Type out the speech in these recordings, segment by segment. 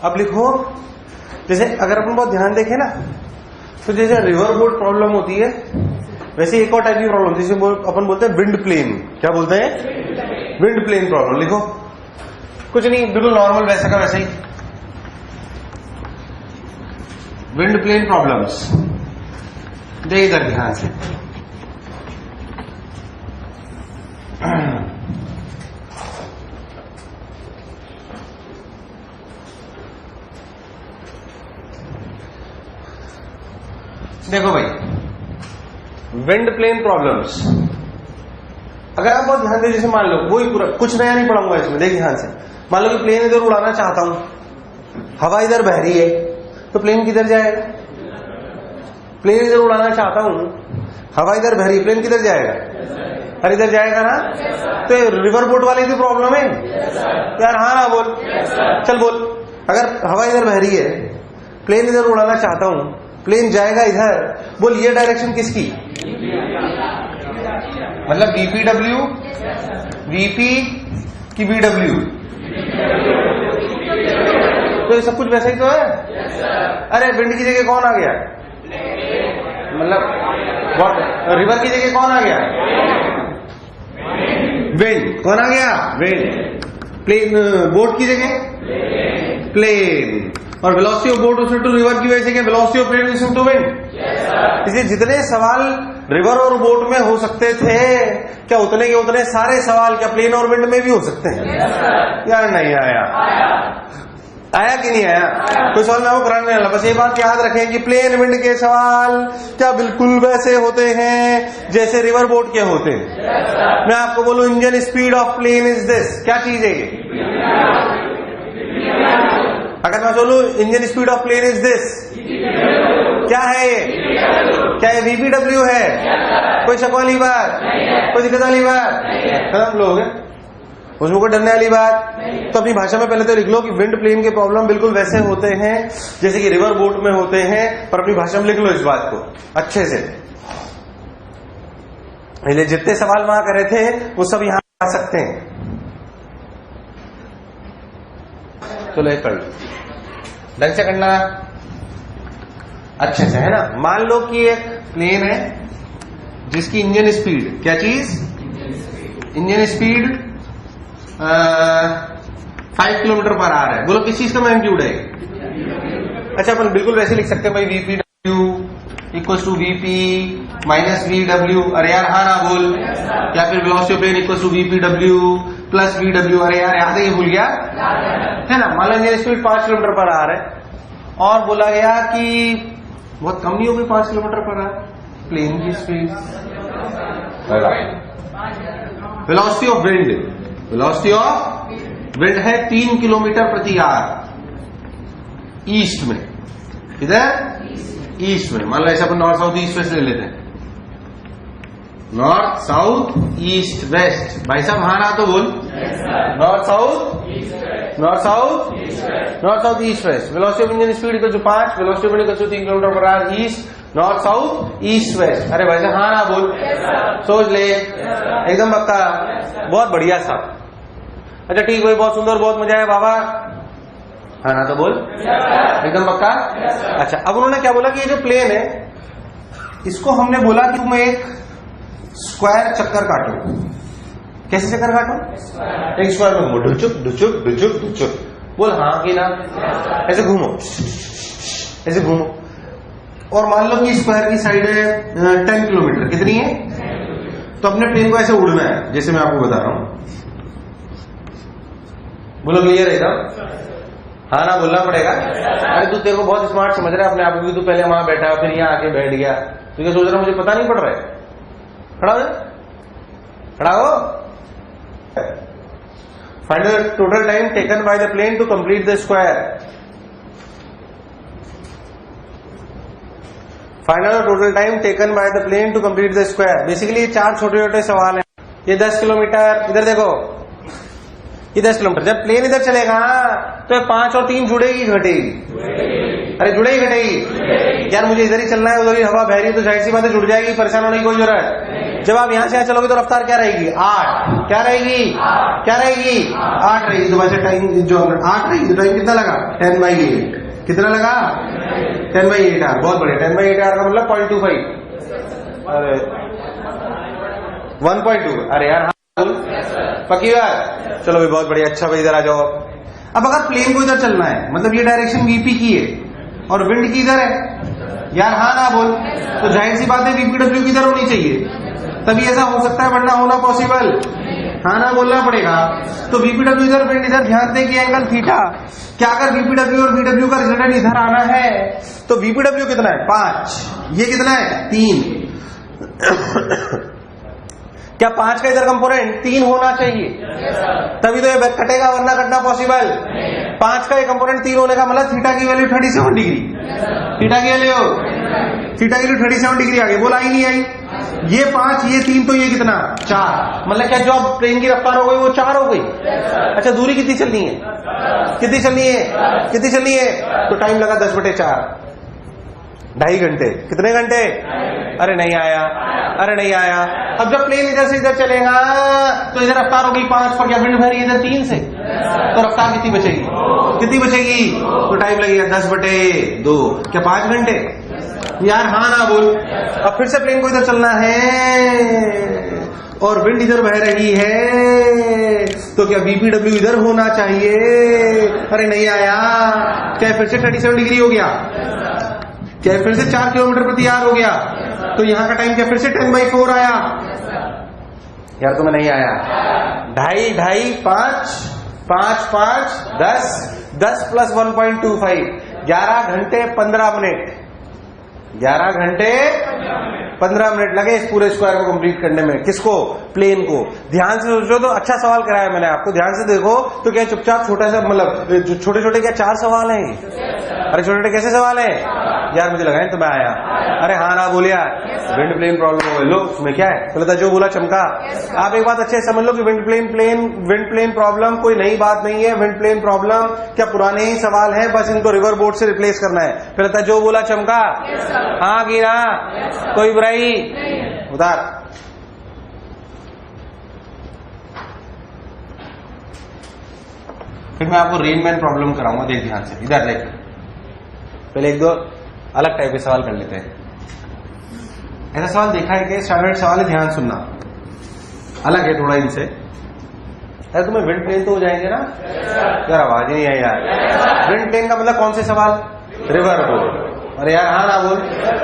अब लिखो, जैसे अगर अपन बहुत ध्यान देखें ना, तो जैसे रिवर बोट प्रॉब्लम होती है, वैसे एक और टाइप की प्रॉब्लम जिसे अपन बोलते हैं विंड प्लेन। क्या बोलते हैं? Wind plane problem. लिखो, कुछ नहीं, बिल्कुल नॉर्मल वैसा का वैसा ही विंड प्लेन प्रॉब्लम्स। दे इधर ध्यान से, देखो भाई, विंड प्लेन प्रॉब्लम्स अगर आप बहुत ध्यान दे, जैसे मान लो वही पूरा, कुछ नया नहीं पढ़ाऊंगा इसमें, देख ध्यान से। मान लो कि प्लेन इधर उड़ाना चाहता हूं, हवा इधर बह रही है, तो प्लेन किधर जाएगा? प्लेन इधर उड़ाना चाहता हूं, हवा इधर बह रही है, प्लेन किधर जाएगा? अरे इधर जाएगा ना। तो रिवर बोट वाली भी प्रॉब्लम है यार। हाँ ना बोल, चल बोल। अगर हवा इधर बह रही है, प्लेन इधर उड़ाना चाहता हूं, प्लेन जाएगा इधर, बोल ये डायरेक्शन किसकी? मतलब बीपीडब्ल्यू, वीपी की बीडब्ल्यू, तो ये सब कुछ वैसा ही तो है। अरे विंड की जगह कौन आ गया? मतलब रिवर की जगह कौन आ गया? विंड। कौन आ गया? विंड। प्लेन, बोट की जगह प्लेन। और velocity of boat to river की वजह से क्या? Velocity of plane is to wind. इसलिए जितने सवाल रिवर और बोट में हो सकते थे, क्या उतने के उतने सारे सवाल क्या प्लेन और विंड में भी हो सकते हैं? यार नहीं आया। आया कि नहीं आया? कोई सवाल मैं वो कराने वाला। बस ये बात याद रखें कि प्लेन विंड के सवाल क्या बिल्कुल वैसे होते हैं जैसे रिवर बोट के होते हैं। मैं आपको बोलूं, engine speed of plane is this. क्या चीज है ये? अगर मैं बोलूं engine speed of plane is this, क्या है ये? क्या ये VPW है? कोई शक वाली बात? कोई दिक्कत वाली बात? खत्म लोग है उसमें कोई डरने वाली बात। तो अपनी भाषा में पहले तो लिख लो कि विंड प्लेन के प्रॉब्लम बिल्कुल वैसे होते हैं जैसे कि रिवर बोट में होते हैं, पर अपनी भाषा में लिख लो इस बात को अच्छे से। इसलिए जितने सवाल वहां करे थे वो सब यहां आ सकते हैं। चलो एक कर लो, ढंग से करना अच्छे से, है ना। मान लो कि एक प्लेन है जिसकी इंजन स्पीड, क्या चीज? इंजन स्पीड 5 किलोमीटर पर आ रहा है। बोलो किस चीज का मैग्नीट्यूड है? अच्छा, अपन बिल्कुल वैसे लिख सकते हैं भाई, VPW equal to VP minus VW। अरे यार हाँ ना बोल। या फिर velocity of plane equal to VPW plus VW। अरे यार याद है, ये भूल गया है ना। मान लो इंजन स्पीड 5 किलोमीटर पर आ रहा है और बोला गया कि बहुत कम नहीं होगी 5 किलोमीटर पर आ प्लेन की speed. Velocity of wind, velocity of wind है 3 किलोमीटर प्रति आवर ईस्ट में। इधर ईस्ट में, मान लो ऐसा अपन नॉर्थ साउथ ईस्ट वेस्ट ले लेते हैं। North south east west. भाई साहब हाँ ना तो बोल। North south, north south, north south east west. Velocity of engine speed equal to 5, velocity of wind equal to 3 kilometre per hour east, north south east west. अरे भाई साहब हाँ ना बोल, सोच ले एकदम पक्का। बहुत बढ़िया साहब। अच्छा ठीक भाई, बहुत सुंदर, बहुत मजा आया बाबा। हाँ ना तो बोल, एकदम पक्का। अच्छा, अब उन्होंने क्या बोला कि ये जो प्लेन है इसको हमने बोला कि तुम एक स्क्वायर चक्कर काटो। कैसे चक्कर काटो? एक स्क्वायर में घूमो, ढुचुक ढुचुक ढुचुक ढुचुक। बोल हाँ कि ना? ऐसे घूमो, ऐसे घूमो। और मान लो कि स्क्वायर की साइड है 10 किलोमीटर। कितनी है? तो अपने प्लेन को ऐसे उड़ना है जैसे मैं आपको बता रहा हूं। बोलो क्लियर है एकदम? हाँ ना बोलना पड़ेगा। अरे तू तेरे को बहुत स्मार्ट समझ रहा है अपने आप को, तू पहले वहां बैठा फिर यहाँ आके बैठ गया। तू क्या सोच रहा मुझे पता नहीं पड़ रहा है? खड़ा हो, खड़ा हो। Find the total time taken by the plane to complete the square. Find the total time taken by the plane to complete the square. Basically ये 4 छोटे छोटे सवाल हैं। ये 10 किलोमीटर, इधर देखो ये 10 किलोमीटर। जब प्लेन इधर चलेगा तो 5 और 3 जुड़ेगी घटेगी? अरे जुड़ेगी घटेगी? यार मुझे इधर ही चलना है, उधर ही हवा बह रही है, तो जाहिर सी बात है जुड़ जाएगी, परेशान होने की कोई जरूरत है जब आप यहां से यहां चलोगे तो रफ्तार क्या रहेगी? 8। क्या रहेगी? क्या रहेगी? 8 रहेगी। तो वैसे टाइम जो 8 रहेगी तो टाइम कितना लगा? 10/8। कितना लगा? 10/8 आर। बहुत बढ़िया। 10/8 आर का मतलब 0.25। अरे 1.2। अरे यार पक्की बात। चलो भाई बहुत बढ़िया। अच्छा भाई इधर आ जाओ। अब अगर प्लेन को इधर चलना है, मतलब ये डायरेक्शन वीपी की है और विंड की इधर है यार, हाँ ना बोल, तो जाहिर सी बात है वीपीडब्ल्यू की इधर होनी चाहिए, तभी ऐसा हो सकता है, वरना होना पॉसिबल, हाँ ना बोलना पड़ेगा। तो वीपीडब्ल्यू इधर, विंड इधर। ध्यान दे कि एंगल थीटा, क्या अगर वीपीडब्ल्यू और वीडब्ल्यू का रिजल्टेंट इधर आना है तो वीपीडब्ल्यू कितना है? 5। ये कितना है? 3। क्या 5 का इधर कंपोनेंट 3 होना चाहिए? तभी तो ये कटेगा, वरना कटना पॉसिबल। 5 का ये कंपोनेंट 3 होने का मतलब थीटा की वैल्यू 37 डिग्री। थीटा की वैल्यू 37 डिग्री आ गई। बोला ही नहीं आई? ये 5, ये 3, तो ये कितना? 4। मतलब क्या जो अब ट्रेन की रफ्तार हो गई वो 4 हो गई। अच्छा दूरी कितनी चलनी है? कितनी चलनी है? कितनी चलनी है? तो टाइम लगा 10/4, 2.5 घंटे। कितने घंटे? अरे नहीं आया, अरे नहीं आया। अब जब प्लेन इधर से इधर चलेगा तो इधर रफ्तार होगी 5 पर, क्या विंड भरी इधर 3 से, तो रफ्तार कितनी बचेगी? कितनी बचेगी? तो टाइम लगेगा 10/2। क्या 5 घंटे? यार हाँ ना बोल। अब फिर से प्लेन को इधर चलना है और विंड इधर बह रही है, तो क्या वीपीडब्ल्यू इधर होना चाहिए? अरे नहीं आया। क्या फिर से 37 डिग्री हो गया? क्या फिर से 4 किलोमीटर प्रति आवर हो गया? तो यहां का टाइम क्या फिर से 10/4 आया? यार तुम्हें नहीं आया। 2.5, 5, 5, 5, 10, 10 + 1.25, 11 घंटे 15 मिनट। 11 घंटे 15 मिनट लगे इस पूरे स्क्वायर को कंप्लीट करने में। किसको? प्लेन को। ध्यान से सोचो तो अच्छा सवाल कराया मैंने आपको, ध्यान से देखो तो क्या चुपचाप छोटा सा, मतलब छोटे छोटे क्या 4 सवाल हैं? अरे छोटे छोटे कैसे सवाल है यार? मुझे लगा तो मैं आया। अरे हाँ ना बोलिया। विंड प्लेन प्रॉब्लम हो गई। लो उसमें क्या है? बोला था जो बोला चमका। आप एक बात अच्छे समझ लो कि विंड प्लेन प्रॉब्लम कोई नई बात नहीं है। विंड प्लेन प्रॉब्लम क्या पुराने ही सवाल है, बस इनको रिवर बोर्ड से रिप्लेस करना है। फिर था जो बोला चमका, हाँ की ना, कोई बुराई उतार। फिर मैं आपको रेनमैन प्रॉब्लम कराऊंगा। देख ध्यान से, इधर देख। पहले 1-2 अलग टाइप के सवाल कर लेते हैं। ऐसा सवाल देखा है कि स्टैंडर्ड सवाल है, ध्यान सुनना, अलग है थोड़ा इनसे। अरे तुम्हें विंड प्लेन तो हो जाएंगे ना यार? आवाज ही नहीं आई यार। विंड प्लेन का मतलब कौन से सवाल? River board. अरे यार हाँ ना बोल,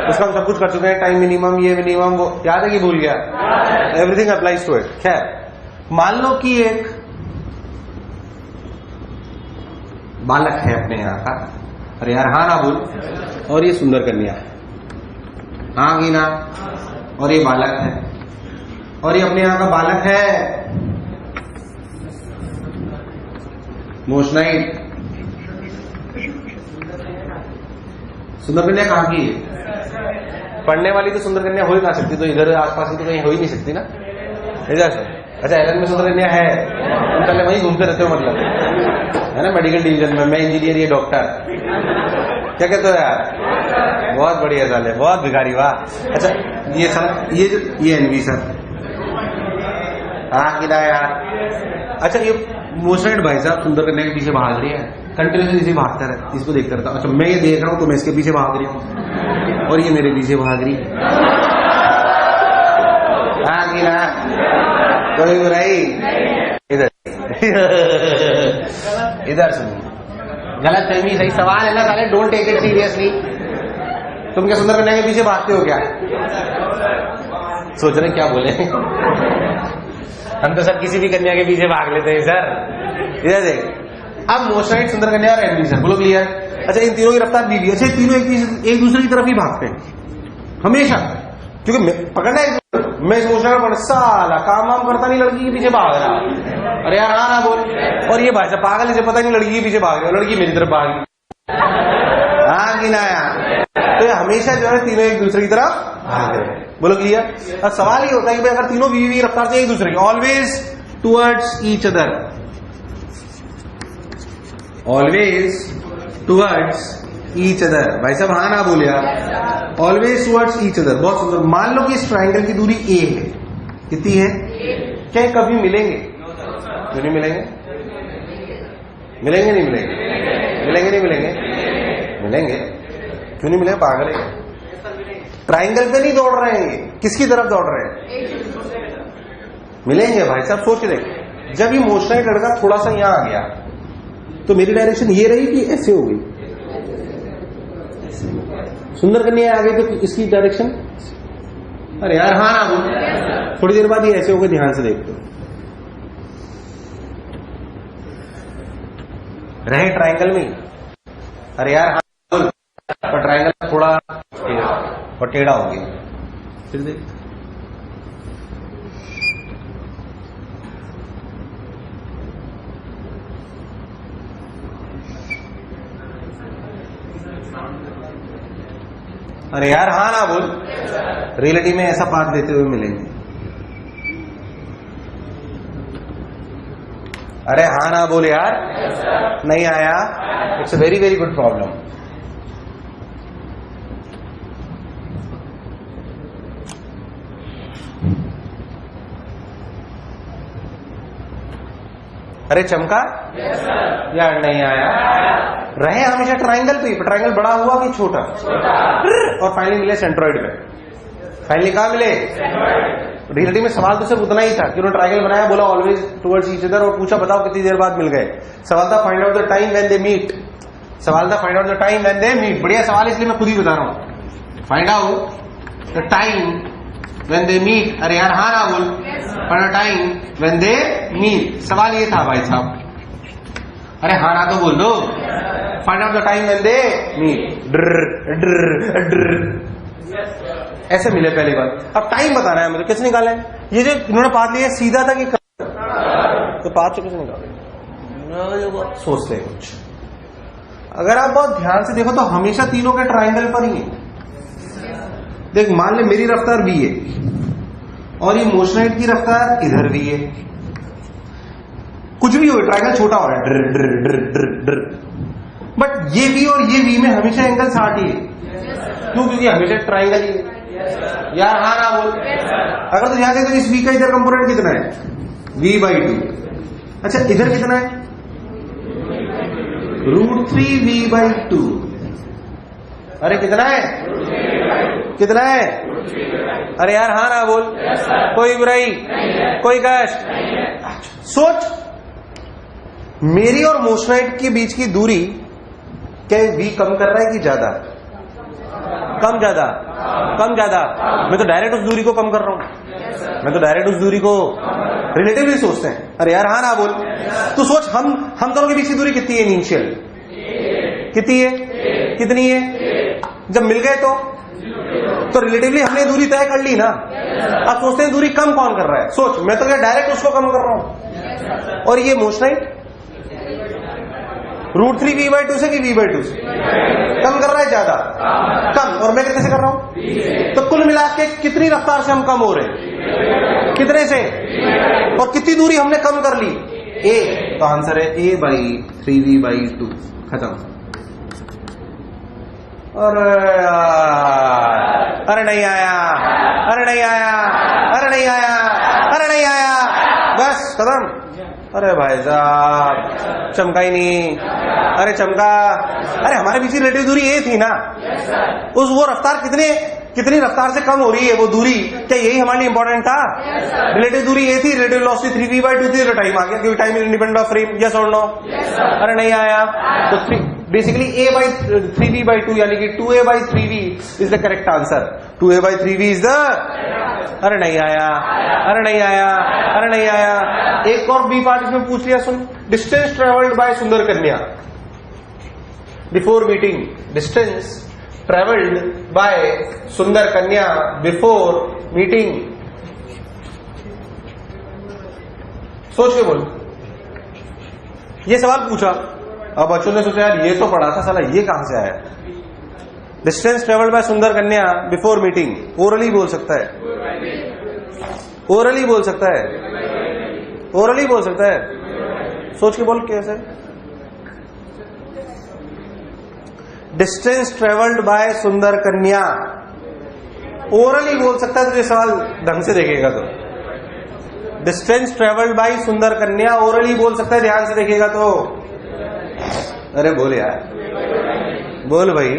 उसका हम सब कुछ कर चुके हैं। टाइम मिनिमम, ये मिनिमम, वो याद है कि भूल गया? Everything applies to it. खैर मान लो कि एक बालक है अपने यहाँ का, अरे यार हाँ ना बोल, और ये सुंदर कन्या है, हाँ की ना, और ये बालक है, और ये अपने यहाँ का बालक है मोशनाइट। सुंदर कन्या कहाँ की है? पढ़ने वाली तो सुंदर कन्या हो ही ना सकती, तो इधर आसपास की तो कहीं हो ही नहीं सकती ना। इधर से अच्छा एलन में सुंदर कन्या है, तुम पहले वहीं घूमते रहते हो, मतलब है ना, मेडिकल डिवीजन में। मैं इंजीनियर, ये डॉक्टर, क्या कहते हो यार? बहुत बढ़िया साल है, बहुत भिखारी, वाह। अच्छा ये सर, ये एनवी सर, हाँ किदा यार। अच्छा ये मोशनाइट भाई साहब सुंदर कन्या के पीछे भाग रही है, कंटिन्यूसली इसे भागता रहता, इसको देखता रहता। अच्छा मैं ये देख रहा हूँ तो मैं इसके पीछे भाग रही हूँ, और ये मेरे पीछे भाग रही है, हाँ की ना, कोई बुराई? इधर इधर सुनिए, गलत फहमी, सही सवाल है ना साले, डोंट टेक इट सीरियसली। तुम क्या सुंदर कन्या के पीछे भागते हो क्या? सोच रहे क्या बोले? हम तो सर किसी भी कन्या के पीछे भाग लेते हैं सर। इधर देख, अब मोशनाइट, सुंदर कन्या और एनवी सर, बोलो क्लियर? अच्छा इन तीनों की रफ्तार दी, अच्छा तीनों एक दूसरे की तरफ ही भागते हैं हमेशा, क्योंकि पकड़ना है। मैं इस मोशनाइट पर साला काम वाम करता नहीं, लड़की के पीछे भाग रहा। अरे यार हाँ ना बोल, और ये भाई साहब पागल, इसे पता नहीं लड़की के पीछे भाग रही, लड़की मेरी तरफ भाग रही, हाँ कि ना यार? तो ये हमेशा जो है तीनों एक दूसरे की तरफ भाग रहे हैं, बोलो क्लियर? अब सवाल ये होता है कि भाई अगर तीनों बीवी रफ्तार से एक दूसरे की, always towards each other, always towards each other, भाई साहब हाँ ना बोले यार, ऑलवेज टुवर्ड्स ईच अदर। बहुत सुंदर। मान लो कि इस ट्राइंगल की दूरी ए है, कितनी है? क्या ये कभी मिलेंगे? क्यों नहीं मिलेंगे? मिलेंगे नहीं मिलेंगे? मिलेंगे नहीं मिलेंगे? मिलेंगे। क्यों नहीं मिलेंगे? पागल है। ट्राइंगल पे नहीं दौड़ रहे हैं ये, किसकी तरफ दौड़ रहे हैं? मिलेंगे भाई साहब, सोच के देख। जब ये मोशनाइट लड़का थोड़ा सा यहां आ गया तो मेरी डायरेक्शन ये रही कि ऐसे हो गई, सुंदर कन्या आ गई तो इसकी डायरेक्शन, अरे यार हाँ ना बोल, थोड़ी देर बाद ये ऐसे हो गए, ध्यान से देखते रहे ट्राइंगल में। अरे यार हाँ बोल, पर ट्राइंगल थोड़ा और टेढ़ा हो गया, फिर देख। अरे यार हाँ ना बोल, रियलिटी में ऐसा पाथ देते हुए मिलेंगे। अरे हाँ ना बोल यार, नहीं आया, it's a very very good problem. अरे चमका यार, नहीं आया। रहे हमेशा ट्राइंगल पे, ट्राइंगल बड़ा हुआ कि छोटा, और फाइनली मिले सेंट्रॉइड में। फाइनली कहां मिले? रियलिटी में सवाल तो सिर्फ उतना ही था कि उन्होंने ट्राइंगल बनाया, बोला ऑलवेज टुवर्ड्स ईच अदर, और पूछा बताओ कितनी देर बाद मिल गए। सवाल था find out the time when they meet. सवाल था find out the time when they meet. बढ़िया सवाल, इसलिए मैं खुद ही बता रहा हूं। Find out the time when they meet. अरे यार हाँ ना बोल, find out time when they meet. सवाल ये था भाई साहब। अरे हाँ ना तो बोल दो। Find out the time when they meet. ऐसे मिले पहली बार। अब टाइम बताना है मुझे, कैसे निकाला है? ये जो इन्होंने पाथ लिया सीधा था कि तो पाथ से कैसे निकाला? सोचते हैं कुछ। अगर आप बहुत ध्यान से देखो तो हमेशा तीनों के ट्राइंगल पर ही है। देख, मान ले मेरी रफ्तार v है और ये मोशनाइट की रफ्तार इधर भी है, कुछ भी हो, ट्राइंगल छोटा हो रहा है, ड्र ड्र ड्र ड्र ड्र, बट ये v और ये v में हमेशा एंगल 60 ही है। क्यों? क्योंकि हमेशा ट्राइंगल ही है। यार हाँ ना बोल। अगर तो ध्यान दे तो इस v का इधर कंपोनेंट कितना है? v/2। अच्छा, इधर कितना है? √3v/2। अरे कितना है? कितना है? अरे यार हाँ ना बोल, कोई बुराई, कोई कष्ट। सोच, मेरी और मोशनाइट के बीच की दूरी क्या v कम कर रहा है कि ज्यादा? कम ज्यादा? कम ज्यादा। मैं तो डायरेक्ट उस दूरी को कम कर रहा हूं, मैं तो डायरेक्ट उस दूरी को रिलेटिवली सोचते हैं। अरे यार हाँ ना बोल। तो सोच, हम दोनों के बीच की दूरी कितनी है इनिशियल? कितनी है? कितनी है? जब मिल गए तो रिलेटिवली हमने दूरी तय कर ली ना। अब सोचते हैं दूरी कम कौन कर रहा है। सोच, मैं तो क्या डायरेक्ट उसको कम कर रहा हूं, और ये मोशनाइट √3v/2 से कि v/2 से कम कर रहा है? ज्यादा? कम। और मैं कितने से कर रहा हूं? तो कुल मिला के कितनी रफ्तार से हम कम हो रहे हैं? कितने से? और कितनी दूरी हमने कम कर ली? a। तो आंसर है a/3v/2। खत्म। अरे नहीं आया, अरे नहीं आया, अरे नहीं आया, अरे नहीं आया, बस खत्म। अरे भाई साहब, चमका ही नहीं। अरे चमका। अरे हमारे बीच रिलेटिव दूरी ये थी ना, उस वो रफ्तार कितनी रफ्तार से कम हो रही है वो दूरी, क्या यही हमारे लिए इंपॉर्टेंट था? रिलेटिव दूरी ये थी, रिलेटिव वेलोसिटी 3v/2 थी, तो टाइम आ गया क्योंकि time is independent of frame. Yes और नो? अरे नहीं आया। तो बेसिकली a/3v/2 यानी कि 2a/3v is the correct answer. 2a/3v is the. अरे नहीं आया, अरे नहीं आया, अरे नहीं आया। एक और बी पार्ट इसमें पूछ लिया, सुन। डिस्टेंस ट्रेवल्ड बाय सुंदर कन्या before meeting. Distance travelled by सुंदर कन्या बिफोर मीटिंग। सोच के बोल। ये सवाल पूछा, अब बच्चों ने सोचा यार ये तो पढ़ा था, साला ये कहां से आया? डिस्टेंस ट्रेवल्ड बाय सुंदर कन्या बिफोर मीटिंग। ओरली बोल सकता है, ओरली बोल सकता है, ओरली बोल सकता है। सोच के बोल कैसे? डिस्टेंस ट्रेवल्ड बाय सुंदर कन्या ओरली बोल सकता है। तुझे सवाल ढंग से देखेगा तो डिस्टेंस ट्रेवल्ड बाई सुंदर कन्या, ओरली बोल सकता है, ध्यान से देखिएगा तो। अरे बोल यार, बोल भाई।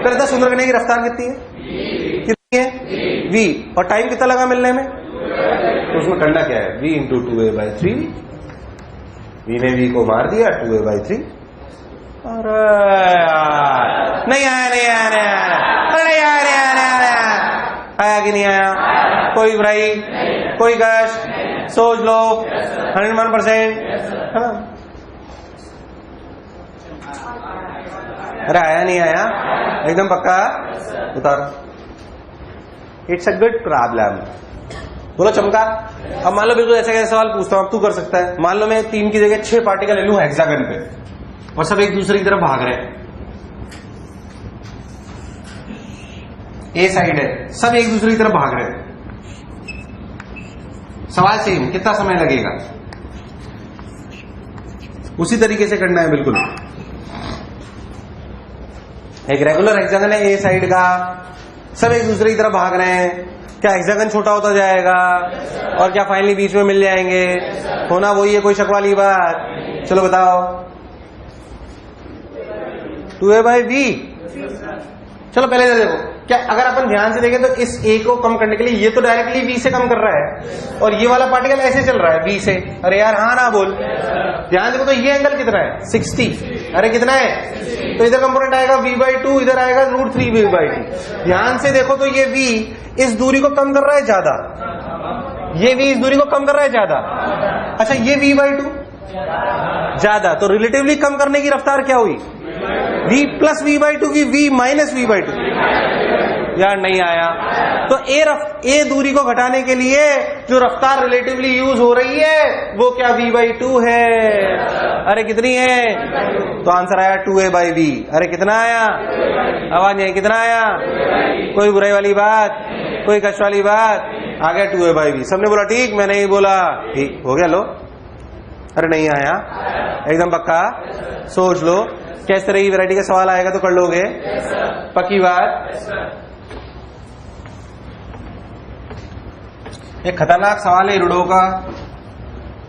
कहता सुंदर कन्या की रफ्तार कितनी है? कितनी है? v। और टाइम कितना लगा मिलने में? तो उसमें करना क्या है? v into 2a/3। v ने v को मार दिया, 2a/3। अरे यार नहीं आया, नहीं आया, नहीं आया, अरे यार, आया कि नहीं आया? कोई बुराई, कोई कष्ट, सोच लो 101%, है ना? अरे आया नहीं आया? एकदम पक्का? उतार। It's a good problem. बोलो चमका। अब मान लो बिल्कुल ऐसा कैसा सवाल पूछता हूं, अब तू कर सकता है। मान लो मैं 3 की जगह 6 पार्टिकल ले लूं हेक्सागन पे और सब एक दूसरे की तरफ भाग रहे हैं। ए साइड है, सब एक दूसरे की तरफ भाग रहे हैं। सवाल सेम, कितना समय लगेगा? उसी तरीके से करना है बिल्कुल। एक रेगुलर हेक्सागन है ए साइड का, सब एक दूसरे की तरफ भाग रहे हैं। क्या हेक्सागन छोटा होता जाएगा और क्या फाइनली बीच में मिल जाएंगे? होना वही है, कोई शक वाली बात? चलो बताओ। 2a/v। चलो पहले देखो, क्या अगर अपन ध्यान से देखें तो इस a को कम करने के लिए ये तो डायरेक्टली v से कम कर रहा है और ये वाला पार्टिकल ऐसे चल रहा है v से। अरे यार हाँ ना बोल। ध्यान देखो तो ये एंगल कितना है? 60। अरे कितना है? तो इधर कंपोनेंट आएगा v/2, इधर आएगा √3v/2। ध्यान से देखो तो ये v इस दूरी को कम कर रहा है ज्यादा, ये v इस दूरी को कम कर रहा है ज्यादा। अच्छा ये v/2 ज्यादा, तो रिलेटिवली कम करने की रफ्तार क्या हुई? v प्लस v/2 की v माइनस v/2। यार नहीं आया। तो ए दूरी को घटाने के लिए जो रफ्तार रिलेटिवली यूज हो रही है वो क्या? v/2 है। अरे कितनी है? तो आंसर आया 2a/v। अरे कितना आया? आवाज नहीं, कितना आया? कोई बुराई वाली बात, कोई कष्ट वाली बात? आ गया 2a/v। सबने बोला ठीक, मैं नहीं बोला ठीक, हो गया। लो अरे नहीं आया, एकदम पक्का? सोच लो किस तरह की वैरायटी का सवाल आएगा तो कर लोगे? पक्की बात? एक खतरनाक सवाल है रुडो का,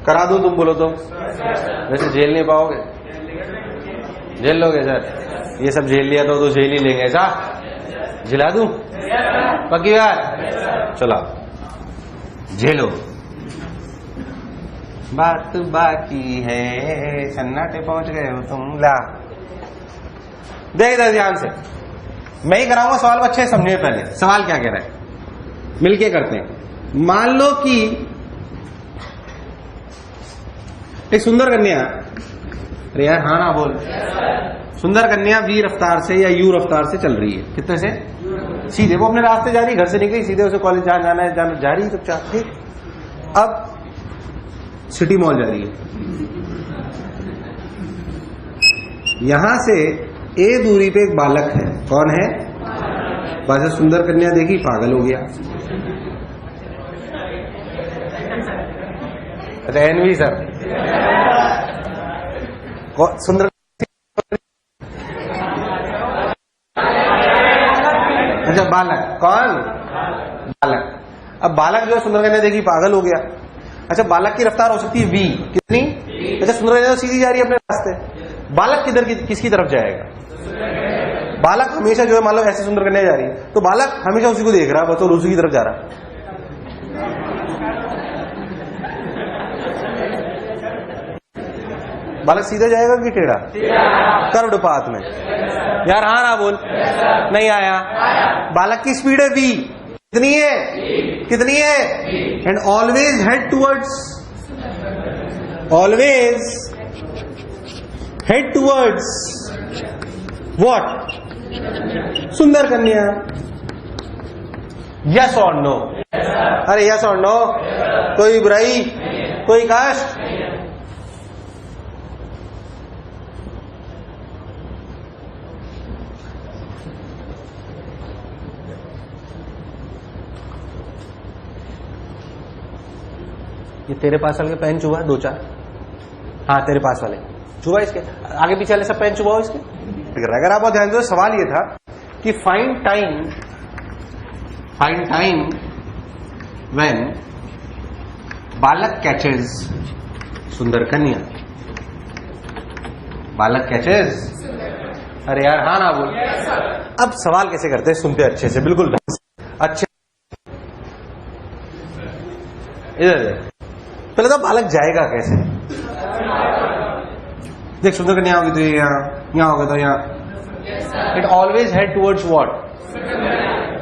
करा दूं तुम बोलो तो? वैसे झेल नहीं पाओगे। झेल लोगे सर? ये सब झेल लिया तो झेल ही लेंगे। ऐसा झिला दूं? पक्की बात? चलो झेलो। बात बाकी है, सन्नाटे पहुंच गए हो तुम। ला देख ध्यान से, मैं ही कराऊंगा सवाल को अच्छे से समझिए। पहले सवाल क्या कह रहा है, मिलके करते हैं। मान लो कि एक सुंदर कन्या, अरे यार हाँ ना बोल, सुंदर कन्या v रफ्तार से या u रफ्तार से चल रही है। कितने से? सीधे। वो अपने रास्ते जा रही, घर से निकली सीधे, उसे कॉलेज जहां जाना है जा रही चुपचाप। ठीक, अब सिटी मॉल जा रही है। यहां से a दूरी पे एक बालक है। कौन है? बस सुंदर कन्या देखी, पागल हो गया। एनवी सर सुंदर, अच्छा बालक, कौन? बालक। अब बालक जो है सुंदर कन्या देखी, पागल हो गया। अच्छा बालक की रफ्तार हो सकती है v, कितनी? अच्छा सुंदर कन्या तो सीधी जा रही है अपने रास्ते, बालक किधर किसकी तरफ जाएगा? बालक हमेशा जो है मान लो ऐसे सुंदर कन्या जा रही है तो बालक हमेशा उसी को देख रहा है, बस उसी की तरफ जा रहा है। बालक सीधा जाएगा कि टेढ़ा? कर्वपात में। यार हाँ ना बोल। नहीं आया। बालक की स्पीड है v, कितनी है? कितनी है? And always head towards, always head towards what? सुंदर कन्या। यस और नो? अरे यस और नो? कोई बुराई, कोई कष्ट? ये तेरे पास वाले पेन चुभा 2-4? हाँ तेरे पास वाले चुभा, इसके आगे पीछे वाले सब पेन चुभा हो इसके। अगर आप ध्यान दो, सवाल ये था कि फाइंड टाइम व्हेन बालक कैचेज सुंदर कन्या, बालक कैचेज, अरे यार हाँ ना बोल। अब सवाल कैसे करते हैं, सुनते अच्छे से, बिल्कुल अच्छे। इधर पहले तो बालक जाएगा कैसे, देख सुंदर कन्या होगी तो ये यहाँ होगा तो यहाँ, it always head towards what,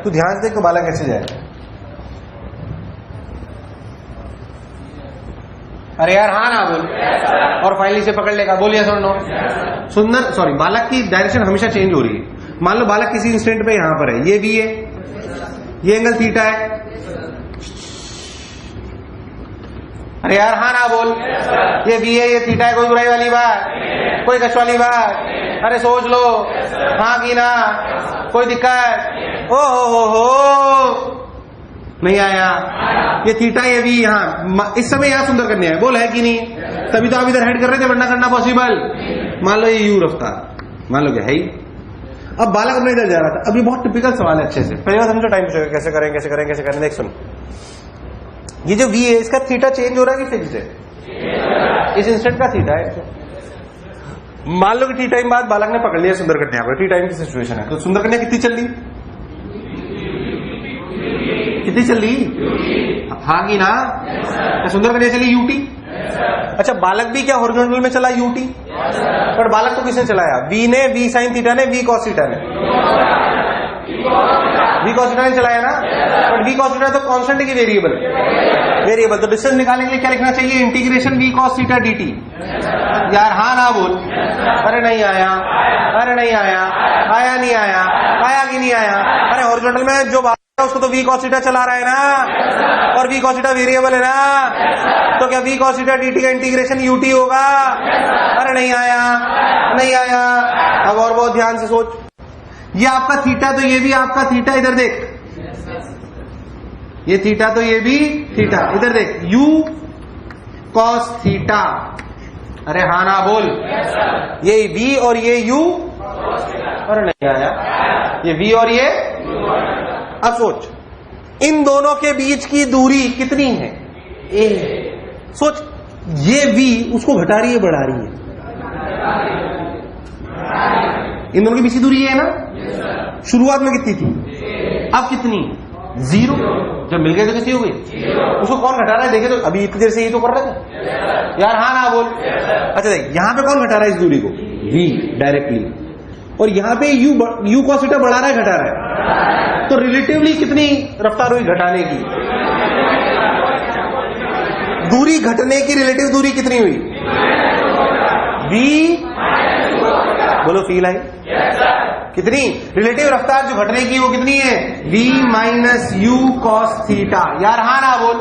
तू ध्यान से देख तो बालक कैसे जाएगा। अरे यार हाँ ना बोल, और फाइनली से पकड़ लेगा, बोलिए सर नो। सुंदर सॉरी बालक की डायरेक्शन हमेशा चेंज हो रही है। मान लो बालक किसी इंस्टेंट पे यहां पर है, ये भी है, ये एंगल थीटा है। अरे यार हाँ ना बोल, ये भी है, ये थीटा है, कोई बुराई वाली बात, कोई कष्ट वाली बात, अरे सोच लो, हाँ की ना, कोई दिक्कत, ओ हो नहीं आया, ये थीटा ये भी यहाँ, इस समय यहाँ सुंदर कन्या है, बोल है कि नहीं, तभी तो आप इधर हेड कर रहे थे, वरना करना पॉसिबल। मान लो ये यू रफ्तार, मान लो क्या है ही। अब बालक अपने इधर जा रहा था। अब ये बहुत टिपिकल सवाल है, अच्छे से पहले बार समझो, टाइम पूछेगा कैसे करें कैसे करें कैसे करें। देख सुन, ये जो वी है इसका थीटा चेंज हो रहा है कि फिक्स है, इस इंस्टेंट का थीटा है। मान लो कि टी टाइम बाद बालक ने पकड़ लिया सुंदर कन्या को, टी टाइम की सिचुएशन है, तो सुंदर कन्या कितनी चल रही, कितनी चल रही, हाँ की ना, सुंदर कन्या चली यूटी। अच्छा बालक भी क्या हॉरिजॉन्टल में चला यूटी, पर बालक तो किसने चलाया, वी ने, वी साइन थीटा ने, वी कॉस थीटा ने, वी कॉस थीटा ने चलाया ना, बट वी कॉस थीटा तो कांस्टेंट की वेरिएबल, वेरिएबल तो डिस्टेंस निकालने के लिए क्या लिखना चाहिए, integration V cos theta dt. यार हाँ ना बोल, अरे नहीं आया, अरे नहीं आया, आया नहीं आया, आया कि नहीं आया। अरे हॉरिजॉन्टल में जो उसको तो वी कॉस थीटा चला रहा है ना, और वी कॉस थीटा वेरिएबल है ना, तो क्या वी कॉस थीटा डीटी का इंटीग्रेशन यूटी होगा। अरे नहीं आया, नहीं आया। अब और बहुत ध्यान से सोच, ये आपका थीटा तो ये भी आपका थीटा, इधर देख, ये थीटा तो ये भी थीटा, इधर देख यू कॉस थीटा। अरे हाँ ना बोल, ये वी और ये यू, अरे नहीं आया, ये वी और ये। अब सोच, इन दोनों के बीच की दूरी कितनी है, ए। सोच, ये v उसको घटा रही है बढ़ा रही है, इन दोनों के बीच की दूरी ये है ना, शुरुआत में कितनी थी, अब कितनी, 0। जब मिल गए तो कितनी हो गई, उसको कौन घटा रहा है, देखे तो अभी इतनी देर से ये तो कर रहे थे, यार हाँ ना बोल। अच्छा देख, यहां पे कौन घटा रहा है इस दूरी को, v डायरेक्टली, और यहां पे u cos थीटा बढ़ा रहा है घटा रहा है, तो रिलेटिवली कितनी रफ्तार हुई घटाने की, दूरी घटने की रिलेटिव दूरी कितनी हुई, v, बोलो फील आई, कितनी रिलेटिव रफ्तार जो घटने की वो कितनी है, v minus you cos theta. यार हाँ ना बोल,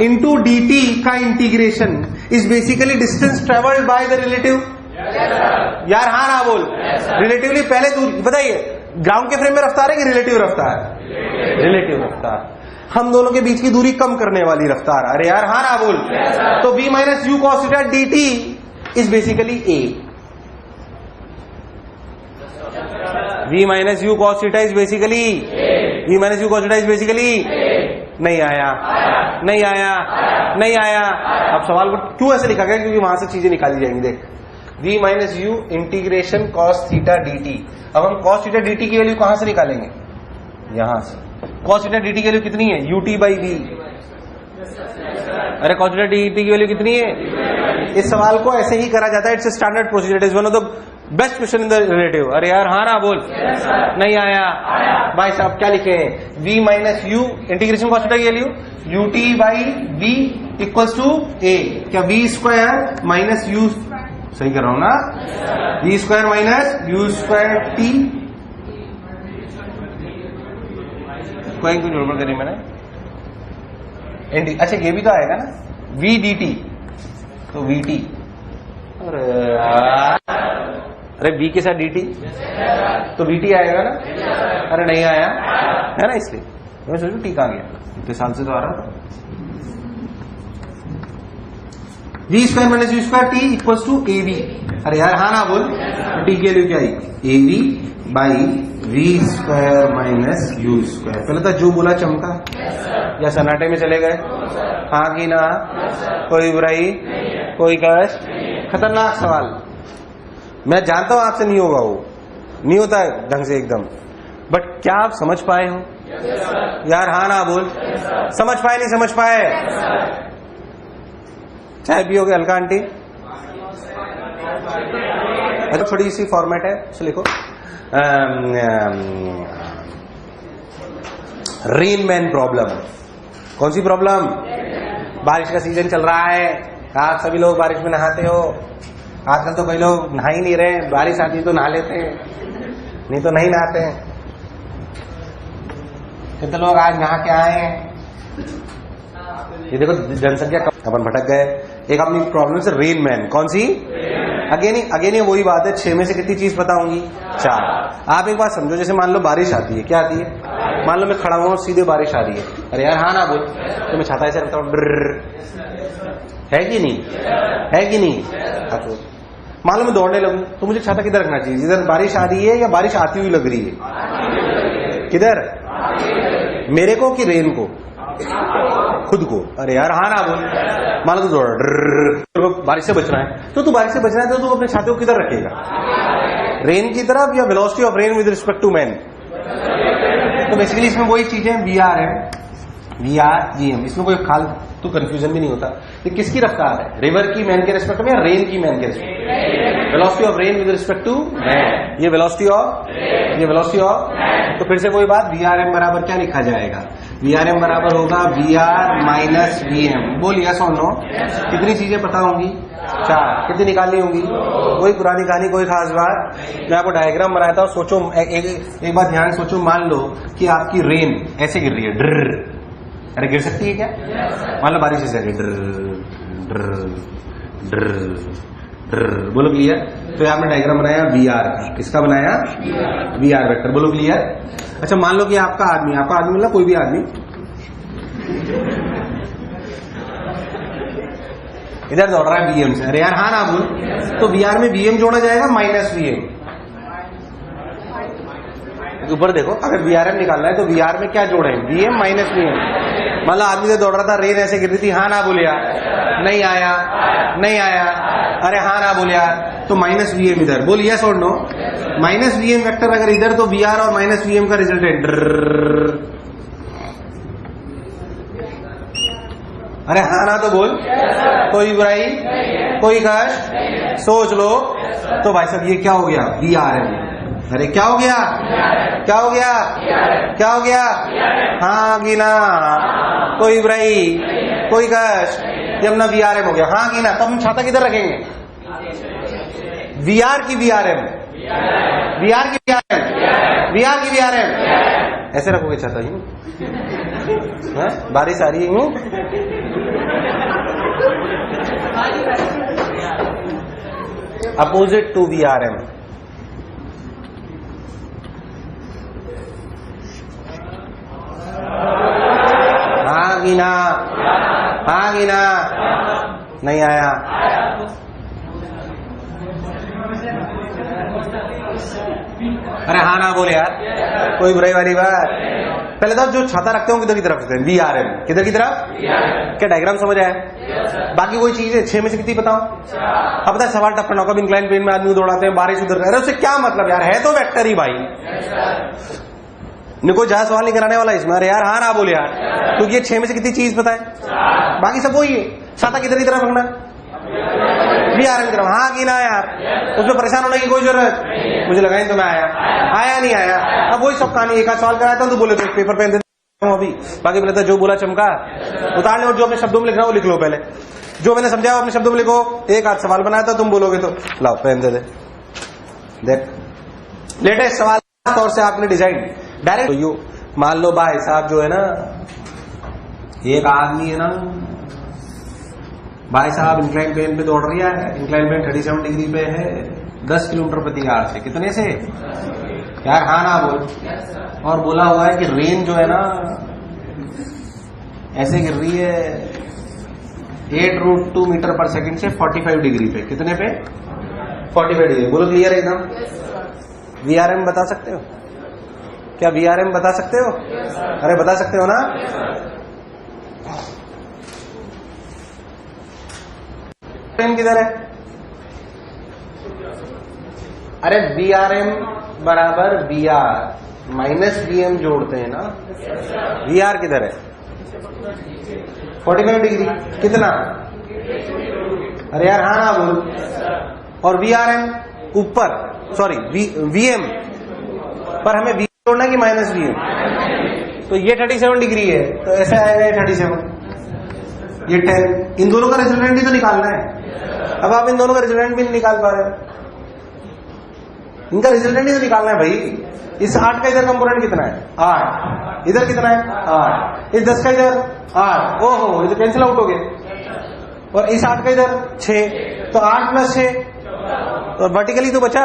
इंटू डी टी का integration is basically distance travelled by the relative. यार हाँ ना बोल, रिलेटिवली पहले दूरी, बताइए ग्राउंड के फ्रेम में रफ्तार है कि रिलेटिव रफ्तार, रिलेटिव रफ्तार, हम दोनों के बीच की दूरी कम करने वाली रफ्तार। अरे यार हाँ ना बोल, तो v minus you cos theta D T is basically a, v minus you cos theta is basically, v minus you cos theta is basically, नहीं आया, नहीं आया, नहीं आया। अब सवाल को क्यों ऐसे लिखा गया, क्योंकि वहां से चीजें निकाली जाएंगी। देख, v minus u integration cos theta D. अब हम कॉस थीटा डी की वैल्यू कहां से निकालेंगे, यहां से। कॉस थीटा डी की वैल्यू कितनी है, यूटी बाई वी। अरे कॉस थीटा डी की वैल्यू कितनी है, इस सवाल को ऐसे ही करा जाता है, it's standard procedure, it is one of the best question in the relative. अरे यार हाँ ना बोल, नहीं आया। भाई साहब क्या लिखे हैं, v minus u integration cos theta की value u t by v equals to a। क्या v स्क्वायर माइनस यू, सही कर रहा हूं ना, v square minus u square t, कोई कुछ गड़बड़ करी मैंने, अच्छा ये भी तो आएगा ना, v dt, तो vt, अरे v के साथ dt तो vt आएगा ना, अरे नहीं आया है ना, इसलिए मैं सोचू t कहां गया, इतने साल से तो आ रहा था। v square minus u square t equals to a v. अरे यार हाँ ना बोल, टी की वैल्यू क्या आई, a v by v square minus u square. पहले तो जो बोला चमका, या सन्नाटे में चले गए? हाँ कि ना? कोई बुराई, कोई कष्ट? खतरनाक सवाल, मैं जानता हूं आपसे नहीं होगा, वो नहीं होता है ढंग से एकदम, बट क्या आप समझ पाए हो? यार हाँ ना बोल। समझ पाए नहीं समझ पाए? चाय पियोगे हल्का आंटी? अच्छा थोड़ी सी फॉर्मेट है, तो लिखो रेन मैन प्रॉब्लम। कौन सी प्रॉब्लम? बारिश का सीजन चल रहा है, आप सभी लोग बारिश में नहाते हो। आजकल तो कई लोग नहा ही नहीं रहे, बारिश आती तो नहा लेते हैं, नहीं तो नहीं नहाते हैं। कितने लोग आज नहा के आए हैं? ये देखो जनसंख्या अपन भटक गए। एक अपनी प्रॉब्लम से रेन मैन, कौन सी? अगेन ये वही बात है, 6 में से कितनी चीज पता होंगी? 4। आप एक बात समझो, जैसे मान लो बारिश आती है, क्या आती है? मान लो मैं खड़ा हुआ सीधे बारिश आ रही है, अरे यार हाँ ना बोल, तो मैं छाता ऐसे रखता हूँ, है कि नहीं? है कि नहीं? तो मान लो मैं दौड़ने लगूं, तो मुझे छाता किधर रखना चाहिए? जिधर बारिश आ रही है या बारिश आती हुई लग रही है? किधर? मेरे को कि रेन को? खुद को। अरे यार हाँ ना बोल, मान लो तू दौड़, बारिश से बचना है, तो तू बारिश से बचना है तो तू अपने छाते को किधर रखेगा? रेन की तरफ या velocity of rain with respect to man? तो बेसिकली इसमें वही चीजें VRM, VRGM, इसमें कोई खाल तो कंफ्यूजन भी नहीं होता। ये किसकी रफ्तार है? रिवर की मैन के रिस्पेक्ट में या रेन की मैन के रिस्पेक्ट में? Velocity of rain with respect to man. ये वेलोसिटी ऑफ, तो फिर से कोई बात, VRM बराबर क्या लिखा जाएगा? VRM बराबर होगा VR माइनस VM। बोल यस और नो। कितनी चीजें पता होंगी? 4। कितनी निकालनी होंगी? कोई पुरानी कहानी, कोई खास बात। मैं आपको डायग्राम बनाता हूँ, सोचो एक बात ध्यान सोचो। मान लो कि आपकी रेन ऐसे गिर रही है, ड्र, अरे गिर सकती है क्या? मान लो बारिश ऐसे ड्र ड्र ड्र ड्र, बोलो क्लियर? तो आपने डायग्राम बनाया VR का, किसका बनाया? VR वेक्टर, बोलो क्लियर? अच्छा मान लो कि आपका आदमी मतलब कोई भी आदमी इधर दौड़ रहा है BM से, अरे यार हाँ ना बोल, तो VR में BM जोड़ा जाएगा माइनस VM। ऊपर देखो, अगर VRM निकालना है तो VR में क्या जोड़े? BM minus VM। मतलब आदमी से दौड़ रहा था, रेन ऐसे गिर रही थी, हाँ ना बोल यार, नहीं आया, अरे हाँ ना बोल यार, तो माइनस VM इधर। बोल यस और नो। माइनस VM वेक्टर अगर इधर, तो VR और माइनस VM का रिजल्ट है ड्र। अरे हाँ ना तो बोल, कोई बुराई, कोई कष्ट? सोच लो। तो भाई साहब ये क्या हो गया? VRM। अरे क्या हो गया? क्या हो गया? क्या हो गया? हाँ कि ना? कोई बुराई, कोई कष्ट? जब ना VRM हो गया, हाँ कि ना? तब हम छाता किधर रखेंगे? VR की VRM, VR की VRM ऐसे रखोगे छाता ही? बारिश आ रही है, अपोजिट टू VRM। हाँ कि ना? हाँ कि ना? नहीं आया? अरे हाँ ना बोले यार, कोई बुराई वाली बात। पहले तो जो छाता रखते हो किधर की तरफ रखते हैं? VRM। किधर की तरफ? क्या डायग्राम समझ आया? बाकी कोई चीज है 6 में से कितनी बताओ? अब पता है सवाल टफ करना होगा, इंक्लाइन प्लेन में आदमी दौड़ाते हैं, बारिश उधर, अरे उससे क्या मतलब यार, है तो वेक्टर ही भाई। कोई ज्यादा सवाल नहीं कराने वाला इसमें। अरे यार हाँ ना बोले यार, क्योंकि ये 6 में से कितनी चीज पता है? बाकी सब वही है। छाता किधर की तरफ रखना? VRM की तरफ। हाँ कि ना यार, उसमें परेशान होने की कोई जरूरत? मुझे लगा नहीं तो मैं आया नहीं आया। अब वही सब कहानी, एक आध सवाल कराया था तो बोले तो पेपर पेन दे अभी, बाकी पहले तो जो बोला चमका उतार ले, और जो अपने शब्दों में लिखना वो लिख लो। पहले जो मैंने समझा अपने शब्दों में लिखो। एक आध सवाल बनाया था, तुम बोलोगे तो लाओ पेन दे दे। देख लेटेस्ट सवाल तौर से आपने डिजाइन डायरेक्ट। तो यू मान लो भाई साहब जो है ना, एक आदमी है ना भाई साहब, इंक्लाइन प्लेन पे दौड़ रही है। इंक्लाइन प्लेन 37 डिग्री पे है, 10 किलोमीटर प्रति आवर से। कितने से यार? हाँ ना बोल। और बोला हुआ है कि रेन जो है ना ऐसे गिर रही है 8√2 मीटर पर सेकंड से 45 डिग्री पे। कितने पे? 45 डिग्री। बोलो क्लियर है एकदम? VRM बता सकते हो क्या? VRM बता सकते हो? अरे बता सकते हो ना? किधर है? अरे VRM बराबर VR माइनस VM जोड़ते हैं ना। VR किधर है? 45 डिग्री। कितना? अरे यार हाँ ना बोल। और VRM ऊपर, सॉरी VM पर हमें VM जोड़ना कि माइनस VM? तो ये 37 डिग्री है, तो ऐसे आएगा 37, ये 10। इन दोनों का रिजल्टेंट ही तो निकालना है। अब आप इन दोनों का रिजल्टेंट भी नहीं निकाल पा रहे हो। इनका रिजल्टेंट ही तो निकालना है भाई। इस 8 का इधर कंपोनेंट कितना है? 8। इधर कितना है? 8। इस 10 का इधर 8। ओहो, ये तो कैंसिल आउट हो गए। और इस 8 का इधर 6, तो 8 प्लस 6, तो वर्टिकली तो बचा।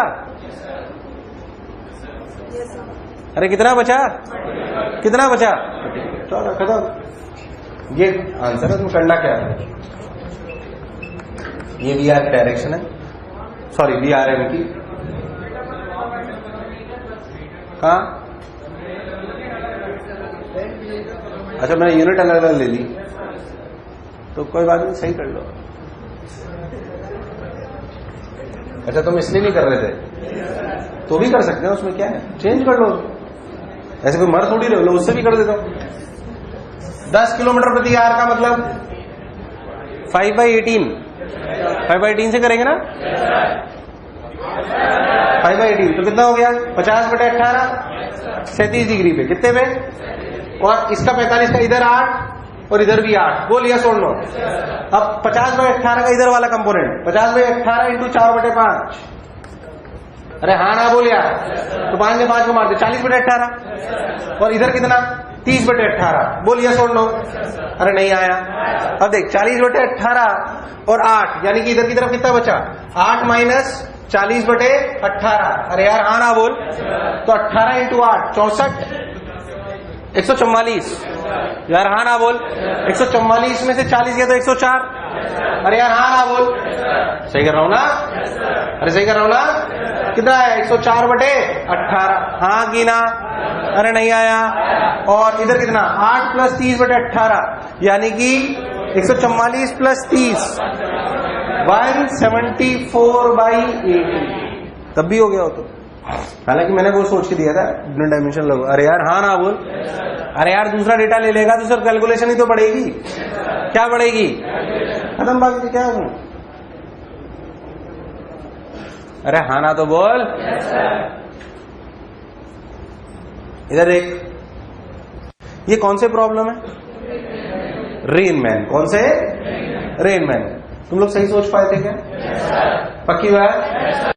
अरे कितना बचा? कितना बचा? चलो खत्म। ये आंसर है। तुम करना क्या है? ये VR की डायरेक्शन है, सॉरी VRM की। कहा? अच्छा मैंने यूनिट अलग अलग ले ली, तो कोई बात नहीं, सही कर लो। अच्छा तुम इसलिए नहीं कर रहे थे तो भी कर सकते हैं, उसमें क्या है, चेंज कर लो। ऐसे कोई मर थोड़ी रहे लो, उससे भी कर देता हूं। 10 किलोमीटर प्रति आवर का मतलब 5/18। 5/18 से करेंगे ना? 5/18 तो कितना हो गया? 50/18, 37 डिग्री पे। कितने पे? और इसका 45 का इधर 8 और इधर भी 8। बोल या छोड़ लो। अब 50/18 का इधर वाला कंपोनेंट 50/18 इंटू 4/5। अरे हाँ ना बोल यार, तो 5 में 5 को मार दे, 40/18। और इधर कितना? 30/18। बोल या छोड़ लो। अरे नहीं आया। अब देख 40/18 और 8, यानी कि इधर की तरफ कितना बचा? 8 माइनस 40/18। अरे यार हाँ ना बोल। तो 18 इंटू 8 64, 144। यार हाँ ना बोल। 144 में से 40 गया तो 104। अरे यार हाँ ना बोल। सही कर रहा हूं ना? अरे सही कर रहा हूं ना? कितना है? 104/18। हाँ गिना। अरे नहीं आया। और इधर कितना? 8 प्लस 30/18, यानी कि 144 प्लस 30, 174/80। तब भी हो गया हो तो। हालांकि मैंने वो सोच के दिया था डायमेंशन लगो। अरे यार हाँ ना बोल। अरे यार दूसरा डेटा ले लेगा तो सर कैलकुलेशन ही तो बढ़ेगी। क्या बढ़ेगी? खत्म बात। क्या हूं? अरे हाँ ना तो बोल। इधर एक, ये कौन से प्रॉब्लम है? रेनमैन। कौन से? रेनमैन। तुम लोग सही सोच पाए थे क्या? पक्की बात?